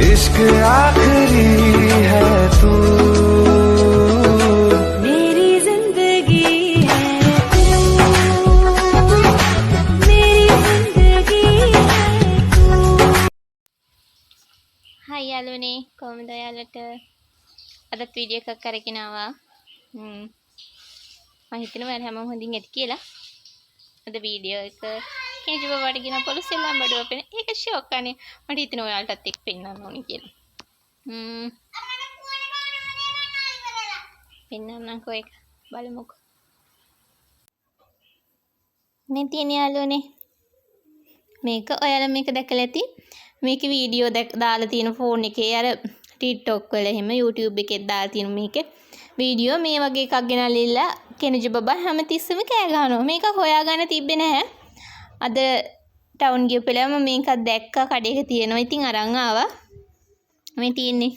इश्क आखिरी है तू मेरी जिंदगी है तू मेरी जिंदगी है तू हाय යාළුවනේ කොහොමද ඔයාලට අදත් වීඩියෝ එකක් අරගෙන ආවා මම හිතනවා ඔයාලා හැමෝම හොඳින් ඇති කියලා අද වීඩියෝ එක කේජි බබාට ගෙන පොළු සෙල්ලම් බඩුව පෙන ඒක ෂොක් අනේ මට හිතෙනවා ඔයාලටත් එක්ක පෙන්නන්න ඕනේ කියලා පෙන්නන්නකෝ ඒක බලමුකෝ මේ තියෙන යාළුවනේ මේක ඔයාලා මේක දැකලා ඇති මේකේ වීඩියෝ දාලා තියෙන ෆෝන් එකේ අර TikTok වල එහෙම YouTube එකේ දාලා තියෙන මේකේ වීඩියෝ මේ වගේ එකක් ගෙනල්ලා කෙනජ බබා හැමතිස්සෙම කෑ ගහනවා මේක හොයාගන්න තිබ්බේ නැහැ අද ටවුන් ගියපෙලම මේකක් දැක්කා කඩේක තියෙනවා ඉතින් අරන් ආවා මේ තියෙන්නේ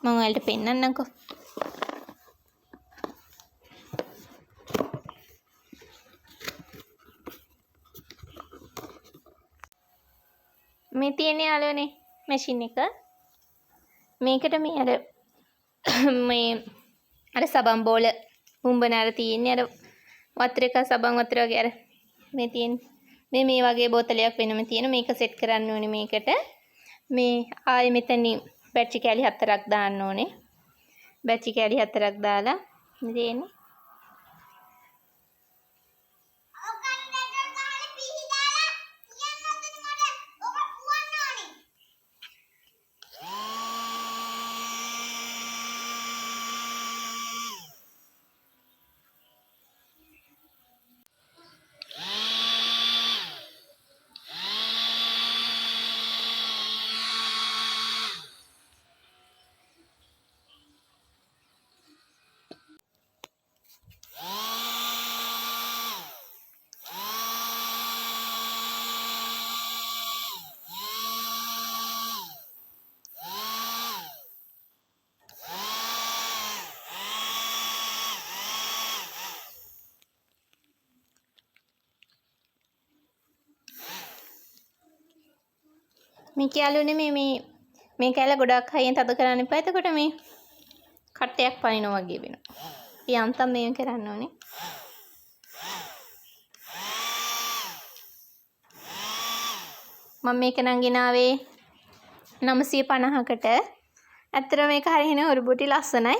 මම ඔයාලට පෙන්නන්නම්කෝ මේ තියෙන යාළුවනේ මැෂින් එක මේකට මේ අර සබන් බෝල හුඹන අර තියෙන්නේ අර වතුර එක සබන් වතුර වගේ අර මේ තියෙන්නේ මේ වගේ බෝතලයක් වෙනම තියෙන මේක සෙට් කරන්න ඕනේ මේකට මේ ආයේ මෙතනින් බැටරි කැලි 4ක් දාන්න ඕනේ බැටරි කැලි 4ක් දාලා ඉතින් මේ කියලානේ මේ කැල ගොඩක් හයියෙන් තද කරන්න එපා. එතකොට මේ කට්ටයක් පනිනවා වගේ වෙනවා. යන්තම් මේක කරන්න ඕනේ. මම මේක නම් ගෙනාවේ 950කට. ඇත්තට මේක හරියන හොරුබුටි ලස්සනයි.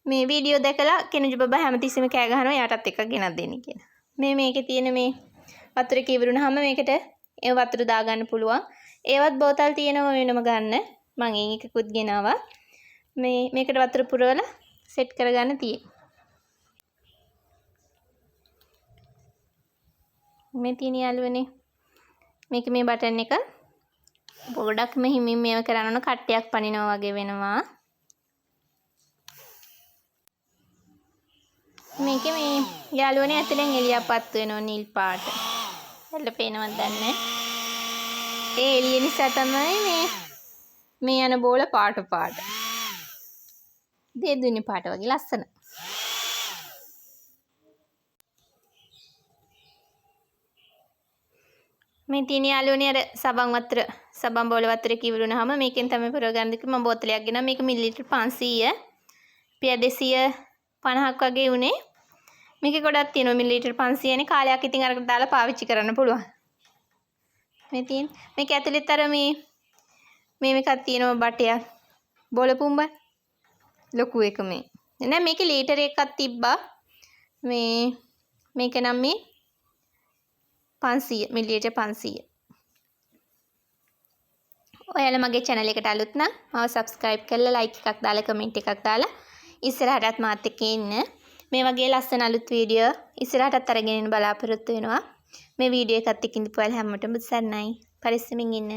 මේ වීඩියෝ දැකලා කෙනජු බබා හැමතිස්සෙම කෑ ගහනවා යාටත් එකක් ගෙනත් දෙන්න කියලා. මේකේ තියෙන මේ වතුර කිවිරුනහම මේකට ඒ වතුර දාගන්න පුළුවන්. ඒවත් බෝතල් තියෙනව වෙනම ගන්න මම එකකුත් ගෙනාවා මේකට වතුර පුරවලා සෙට් කරගන්න තියෙන්නේ මේ තියෙන යාළුවනේ මේක මේ බටන් එක පොඩක් මෙහිමින් මේව කරන්න ඕන කට්ටයක් පනිනවා වගේ වෙනවා මේකේ මේ යාළුවනේ ඇතුලෙන් එළියපත් වෙනවා නිල් පාට එල්ල පේනවද දන්නේ ඒ එළිය නිසා තමයි මේ යන බෝල පාට දෙදුනි පාට වගේ ලස්සන මේ තියෙන යාළුවනේ අර සබන් බෝල වතුර කිවුරුනහම මේකෙන් තමයි පුරවගන්න මම බෝතලයක් ගෙනා මේක මිලිලිටර් 500 පිය 250ක් වගේ උනේ මේකේ ගොඩක් තියෙනවා මිලිලිටර් 500 නේ කාලයක් ඉතින් අරකට දාලා පාවිච්චි කරන්න පුළුවන් මේක ඇතුළෙත් අර මේකක් තියෙනවා බටයක් බෝල පුම්බන් ලොකු එක මේ නෑ මේකේ ලීටර එකක් තිබ්බා මේක නම් මේ 500 මිලිලිටර් 500 ඔයාලා මගේ channel එකට අලුත් නම් මාව subscribe කරලා like එකක් දාලා comment එකක් දාලා ඉස්සරහටත් මාත් එක්ක ඉන්න මේ වගේ ලස්සන අලුත් වීඩියෝ ඉස්සරහටත් අරගෙන එන්න බලාපොරොත්තු වෙනවා මේ වීඩියෝ එකත් එක්ක ඉඳපුවාල හැමෝටම සන්නයි පරිස්සමින් ඉන්න